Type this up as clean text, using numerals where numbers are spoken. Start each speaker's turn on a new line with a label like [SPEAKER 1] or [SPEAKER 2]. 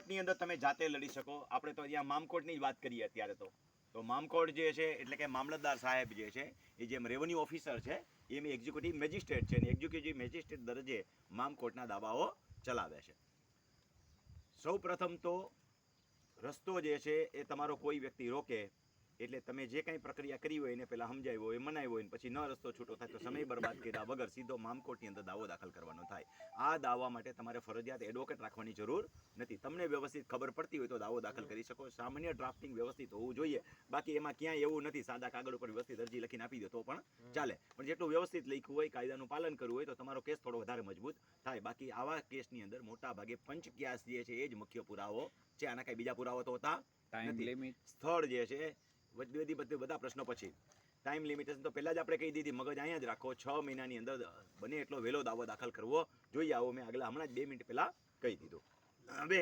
[SPEAKER 1] કોર્ટની અંદર તમે જાતે લડી શકો. આપણે તો અહીંયા મામકોર્ટની જ વાત કરીએ અત્યારે તો મામકોર્ટ જે છે એટલે કે મામલતદાર સાહેબ જે છે એ જેમ રેવન્યુ ઓફિસર છે એમ એક્ઝિક્યુટિવ મેજિસ્ટ્રેટ છે અને એક્ઝિક્યુટિવ મેજિસ્ટ્રેટ દરજ્જે મામકોર્ટના દાવાઓ ચલાવે છે. સૌ પ્રથમ તો રસ્તો જે છે એ તમારો કોઈ વ્યક્તિ રોકે એટલે તમે જે કંઈ પ્રક્રિયા કરી હોય એને પહેલાં સમજાવ્યો હોય, મનાવ્યો હોય, પછી ન રસ્તો છૂટો થાય તો સમય બરબાદ કર્યા વગર સીધો મામકોર્ટની અંદર દાવો દાખલ કરવાનો થાય. આ દાવા માટે તમારે ફરજિયાત એડવોકેટ રાખવાની જરૂર નથી. તમને વ્યવસ્થિત ખબર પડતી હોય તો દાવો દાખલ કરી શકો. સામાન્ય ડ્રાફ્ટિંગ વ્યવસ્થિત હોવું જોઈએ. બાકી એમાં ક્યાંય એવું નથી સાદા કાગળ ઉપર વ્યવસ્થિત અરજી લખીને આપી દો તો પણ ચાલે. પણ જેટલું વ્યવસ્થિત લખ્યું હોય, કાયદાનું પાલન કરવું હોય તો તમારો કેસ થોડો વધારે મજબૂત થાય. બાકી આવા કેસની અંદર મોટા ભાગે પંચક્યાસ જે છે એ જ મુખ્ય પુરાવો છે. આના કાંઈ બીજા પુરાવો તો હોતા નથી. સ્થળ જે છે બધા પ્રશ્નો પછી ટાઈમ લિમિટેશન તો પહેલાં જ આપણે કહી દીધી, મગજ અહીંયા જ રાખો. 6 મહિનાની અંદર બને એટલો વહેલો દાવો દાખલ કરવો જોઈએ. આવો મેં હમણાં જ 2 મિનિટ પહેલાં કહી દીધું. હવે